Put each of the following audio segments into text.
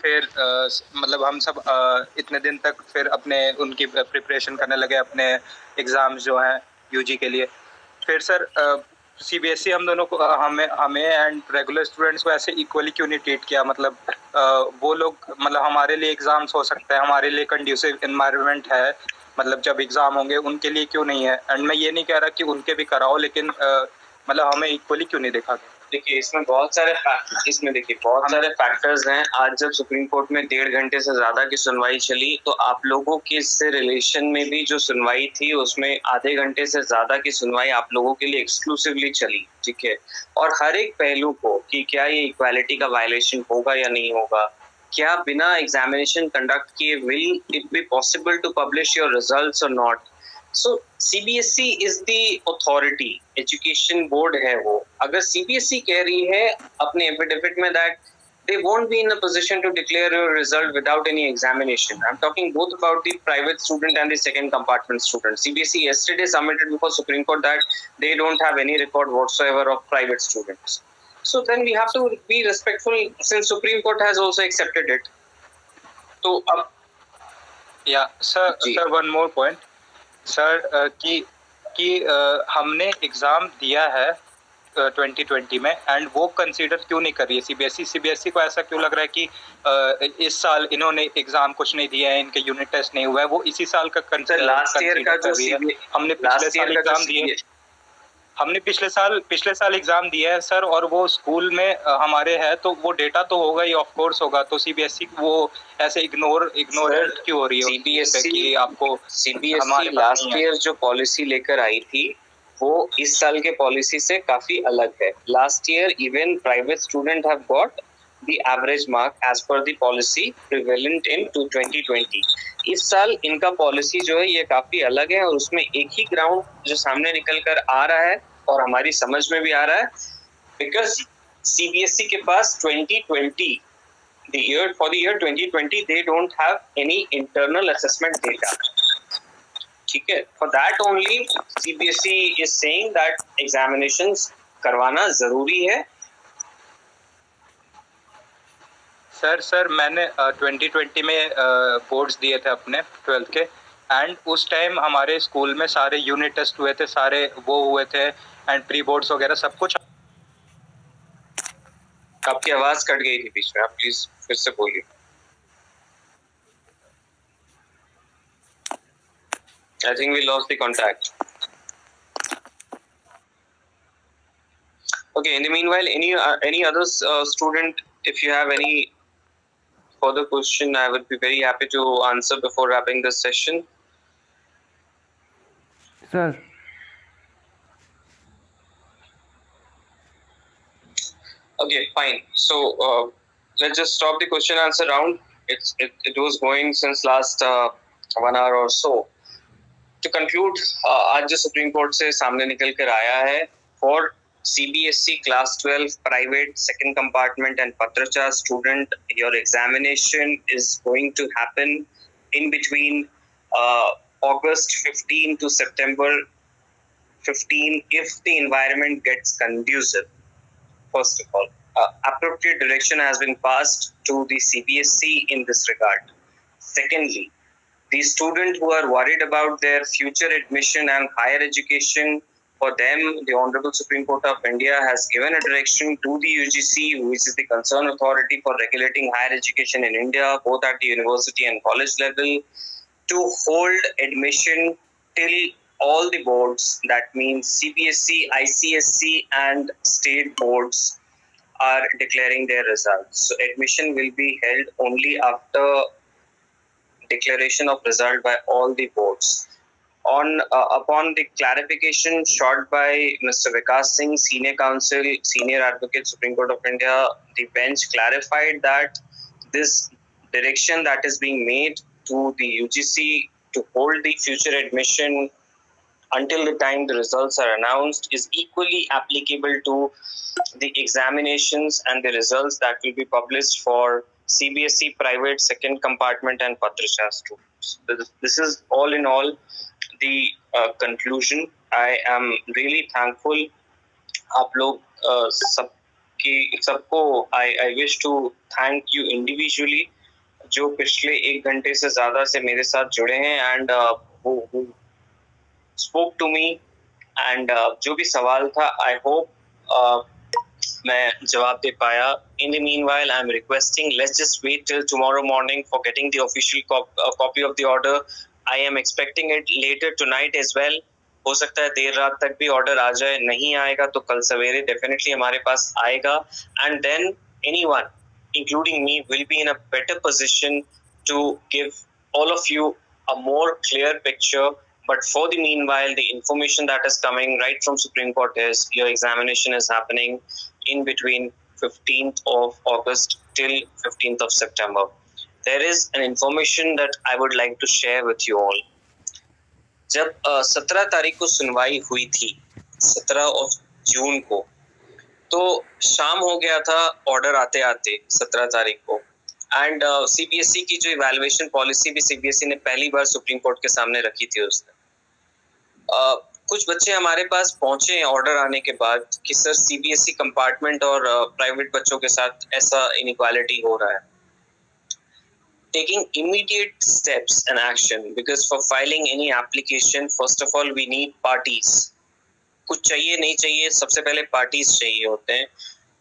फिर मतलब हम सब इतने दिन तक फिर अपने उनकी प्रिपरेशन करने लगे अपने एग्ज़ाम्स जो हैं यूजी के लिए। फिर सर सीबीएसई हम दोनों को हमें एंड रेगुलर स्टूडेंट्स को ऐसे इक्वली क्यों नहीं ट्रीट किया? मतलब वो लोग मतलब हमारे लिए एग्ज़ाम्स हो सकता है, हमारे लिए कंड्यूसिव एनवायरनमेंट है, मतलब जब एग्ज़ाम होंगे उनके लिए क्यों नहीं है? एंड मैं ये नहीं कह रहा कि उनके भी कराओ, लेकिन मतलब हमें इक्वली क्यों नहीं देखा? देखिए इसमें बहुत सारे फैक्टर्स हैं। आज जब सुप्रीम कोर्ट में 1.5 घंटे से ज्यादा की सुनवाई चली, तो आप लोगों के इससे रिलेशन में भी जो सुनवाई थी उसमें आधे घंटे से ज्यादा की सुनवाई आप लोगों के लिए एक्सक्लूसिवली चली, ठीक है। और हर एक पहलू को कि क्या ये इक्वालिटी का वायलेशन होगा या नहीं होगा, क्या बिना एग्जामिनेशन कंडक्ट किए will it be possible to publish your results और not. So CBSE is the authority, education board है वो। अगर सीबीएसई कह रही है अपने एफिडेविट में that they won't be in a position to declare your result without any examination. I'm talking both about the private student and the second compartment student. CBSE yesterday submitted before Supreme Court that they don't have any record whatsoever of private students. So then we have to be respectful since Supreme Court has also accepted it. So sir, one more point. Sir कि हमने exam दिया है 2020 में, and वो consider क्यों नहीं कर रही है सीबीएसई को? ऐसा क्यों लग रहा है कि इस साल इन्होंने एग्ज़ाम कुछ नहीं दिया है, इनके यूनिट टेस्ट नहीं हुआ है, वो इसी साल का लास्ट ईयर का जो हमने पिछले साल एग्ज़ाम दिए, हमने पिछले साल एग्जाम दिया है सर, और वो स्कूल में हमारे है, तो वो डेटा तो होगा ही, ऑफ कोर्स होगा। तो सीबीएसई वो ऐसे इग्नोरेंट क्यों हो रही है? सीबीएसई लास्ट ईयर जो पॉलिसी लेकर आई थी वो इस साल के पॉलिसी से काफी अलग है। Last year even private student have got the average mark as per the policy prevalent in 2020। इस साल इनका पॉलिसी जो है ये काफी अलग है, और उसमें एक ही ग्राउंड जो सामने निकल कर आ रहा है और हमारी समझ में भी आ रहा है, बिकॉज सीबीएसई के पास 2020 the year 2020 they don't have any internal assessment data, ठीक है। for that only CBSE is saying that examinations करवाना जरूरी है। सर मैंने 2020 में बोर्ड्स दिए थे अपने 12th के, एंड उस टाइम हमारे स्कूल में सारे यूनिट टेस्ट हुए थे, सारे वो हुए थे, एंड प्री बोर्ड्स वगैरह सब कुछ। आपकी आवाज कट गई थी बीच में, आप प्लीज फिर से बोलिए। I think we lost the contact. Okay, in the meanwhile, any other student, if you have any further question, I would be very happy to answer before wrapping this session. Sir. Okay, fine. So let's just stop the question answer round. It was going since last 1 hour or so. To conclude, आज जो supreme court से सामने निकल कर आया है, for CBSE class 12 private second compartment and Patracha student, your examination is going to happen in between August 15 to September 15 if the environment gets conducive. First of all, appropriate direction has been passed to the CBSE in this regard. Secondly, the students who are worried about their future admission and higher education, for them, the Honorable Supreme Court of India has given a direction to the UGC, which is the concerned authority for regulating higher education in India, both at the university and college level, to hold admission till all the boards, that means CBSE, ICSE and state boards are declaring their results. So admission will be held only after declaration of result by all the boards. Upon the clarification shot by Mr. Vikas Singh, Senior Counsel, Senior Advocate, Supreme Court of India, the bench clarified that this direction that is being made to the UGC to hold the future admission until the time the results are announced is equally applicable to the examinations and the results that will be published for CBSE private second compartment and Patracha students. This is all in all the conclusion. I am really thankful आप लोग सब कि सबको I wish to thank you individually जो पिछले 1 घंटे से ज़्यादा से मेरे साथ जुड़े हैं and who spoke to me and जो भी सवाल था आई होप मैं जवाब दे पाया. In the meanwhile, I'm requesting let's just wait till tomorrow morning for getting the official copy of the order. I am expecting it later tonight as well. हो सकता है देर रात तक भी ऑर्डर आ जाए, नहीं आएगा तो कल सवेरे डेफिनेटली हमारे पास आएगा. And then anyone including me will be in a better position to give all of you a more clear picture. But for the meanwhile, the information that is coming right from Supreme Court is your examination is happening in between 15th of August till 15th of September. There is an information that I would like to share with you all. जब 17 तारीख को सुनवाई हुई थी, 17 जून को, तो शाम हो गया था ऑर्डर आते आते 17 तारीख को. एंड सीबीएसई की जो इवैल्यूएशन पॉलिसी भी सीबीएसई ने पहली बार सुप्रीम कोर्ट के सामने रखी थी उसने. कुछ बच्चे हमारे पास पहुंचे ऑर्डर आने के बाद कि सर सीबीएसई कंपार्टमेंट और प्राइवेट बच्चों के साथ ऐसा इनइक्वालिटी हो रहा है. Taking immediate steps and action, because for filing any application, first of all we need parties. कुछ चाहिए नहीं चाहिए, सबसे पहले parties चाहिए होते हैं.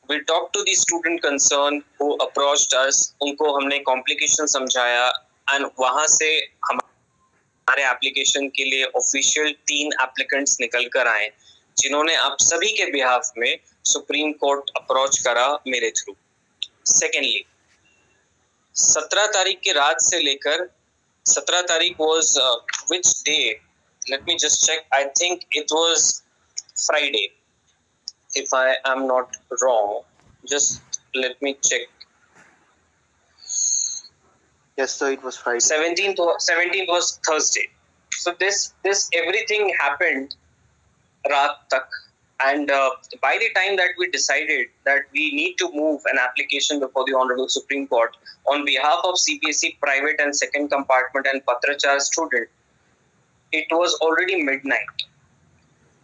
We talked to the student concerned who approached us, उनको हमने complication समझाया and वहाँ से हमारे application के लिए official 3 applicants निकल कर आए जिन्होंने आप सभी के behalf में Supreme Court approach करा मेरे through. Secondly, 17 तारीख की रात से लेकर 17 तारीख was which day? Let me just check. I think it was Friday, if I am not wrong. Just let me check. Yes, sir, it was Friday. 17th was Thursday. So this everything happened raat tak. And by the time that we decided that we need to move an application before the Honorable Supreme Court on behalf of CBSE private and second compartment and Patrachar student, it was already midnight.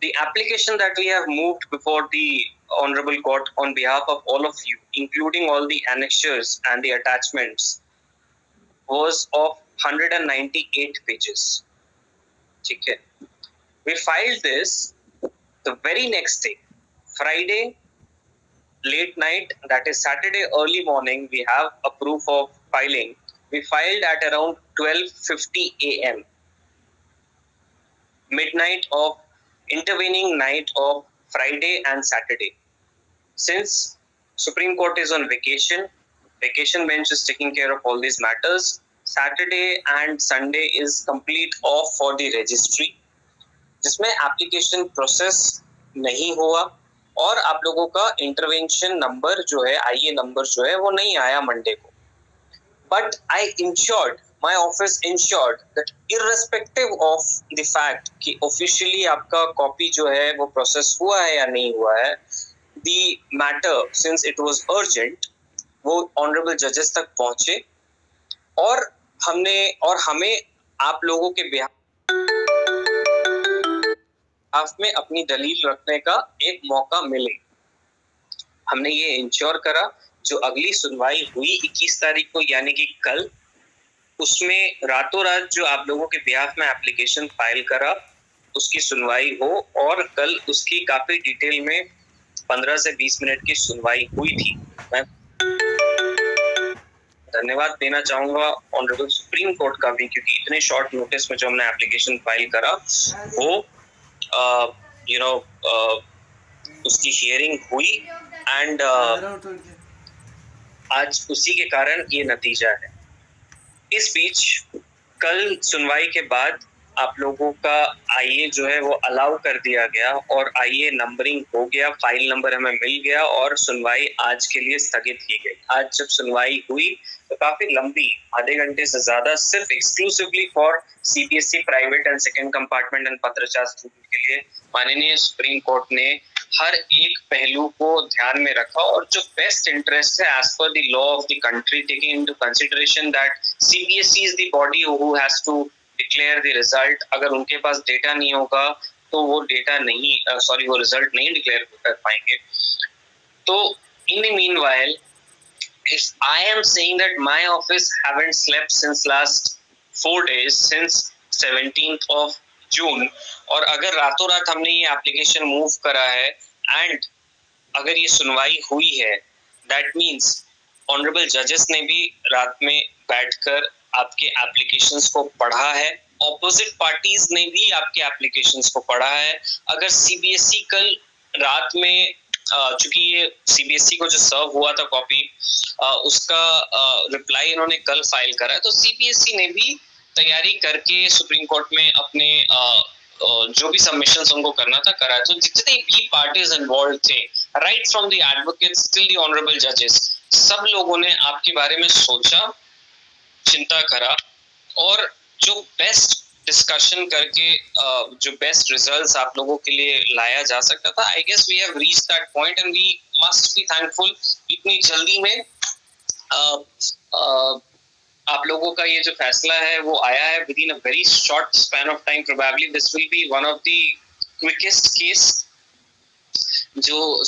The application that we have moved before the Honorable Court on behalf of all of you, including all the annexures and the attachments, was of 198 pages. Okay. We filed this the very next day, Friday, late night, that is Saturday early morning, we have a proof of filing. We filed at around 12:50 a.m. Midnight of intervening night of Friday and Saturday. Since Supreme Court is on vacation bench is taking care of all these matters. Saturday and Sunday is complete off for the registry, जिसमें application process नहीं हुआ और आप लोगों का intervention number जो है, आईए नंबर जो है, वो नहीं आया मंडे को. But I insured, my office insured that irrespective of the fact कि ऑफिशियली आपका कॉपी जो है वो प्रोसेस हुआ है या नहीं हुआ है, the matter since it was urgent, वो ऑनरेबल जजेस तक पहुंचे और हमें आप लोगों के बिहार में अपनी दलील रखने का एक मौका मिले. हमने ये इंश्योर करा जो अगली सुनवाई हुई 21 तारीख को यानी कि कल, उसमें रातों रात जो आप लोगों के बिहाफ में एप्लीकेशन फाइल करा उसकी सुनवाई हो और कल उसकी काफी डिटेल में 15 से 20 मिनट की सुनवाई हुई थी. मैं धन्यवाद देना चाहूंगा ऑनरेबल सुप्रीम कोर्ट का भी, क्योंकि इतने शॉर्ट नोटिस में जो हमने एप्लीकेशन फाइल करा वो उसकी हियरिंग हुई एंड आज उसी के कारण ये नतीजा है. इस बीच कल सुनवाई के बाद आप लोगों का आईए जो है वो अलाउ कर दिया गया और आईए नंबरिंग हो गया, फाइल नंबर हमें मिल गया और सुनवाई आज के लिए स्थगित की गई. आज जब सुनवाई हुई तो काफी लंबी, आधे घंटे से ज्यादा, सिर्फ exclusively for CBSE private and second compartment and पत्राचार स्टूडेंट के लिए माननीय सुप्रीम कोर्ट ने हर एक पहलू को ध्यान में रखा और जो बेस्ट इंटरेस्ट है as per the law of the country, taking into consideration that CBSE is the body who has to declare the result. अगर उनके पास डेटा नहीं होगा तो वो रिजल्ट नहीं डिक्लेयर कर पाएंगे. तो In the meanwhile, if I am saying that my office haven't slept since last 4 days, since 17th of June, और अगर रातों रात हमने ये एप्लीकेशन मूव करा है एंड अगर ये सुनवाई हुई है, दैट मीन्स ऑनरेबल जजेस ने भी रात में बैठकर आपके एप्लीकेशंस को पढ़ा है, ऑपोजिट पार्टीज ने भी आपके एप्लीकेशंस को पढ़ा है. अगर सीबीएसई कल रात में चूंकि ये सीबीएसई को जो सर्व हुआ था कॉपी, उसका रिप्लाई इन्होंने कल फाइल करा है, तो सीबीएसई ने भी तैयारी करके सुप्रीम कोर्ट में अपने जो भी सबमिशंस उनको करना था करा. तो जितने भी पार्टीज इन्वॉल्व थे, right from the advocates till the honourable जजेस, सब लोगों ने आपके बारे में सोचा, चिंता करा और जो बेस्ट डिस्कशन करके जो बेस्ट रिजल्ट्स आप लोगों के लिए लाया जा सकता था. I guess we have reached that point and we must be thankful. इतनी जल्दी में आप लोगों का ये जो फैसला है वो आया है within a very short span of time. Probably this will be one of the quickest case जो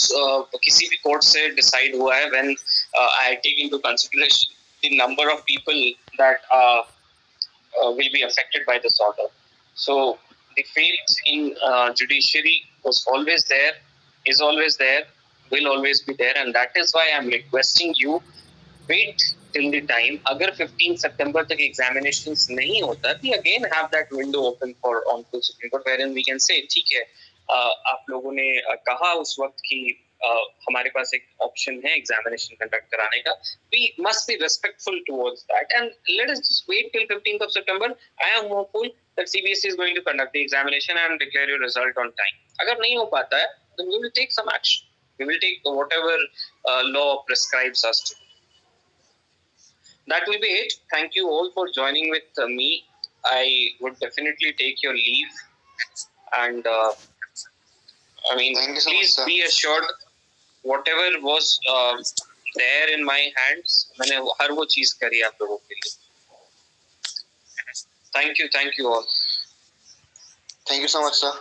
किसी भी कोर्ट से डिसाइड हुआ है when I take into consideration the number of people that will be affected by this order. So the faith in judiciary was always there, is always there, will always be there, and that is why I am requesting you, wait till the time. अगर 15 September तक examinations नहीं होता, we again have that window open for on to Supreme Court wherein we can say ठीक है, आप लोगों ने कहा उस वक्त की हमारे पास एक ऑप्शन है एग्जामिनेशन कंडक्ट कराने का. We must be respectful towards that and let us just wait till 15th of September. I am hopeful that CBSE is going to conduct the examination and declare your result on time. अगर नहीं हो पाता है, then we will take some action. We will take whatever law prescribes us to. That will be it. Thank you all for joining with me. I would definitely take your leave and I mean, please be assured whatever was there in my hands, मैंने हर वो चीज करी आप लोगों के लिए. Thank you all. Thank you so much, sir.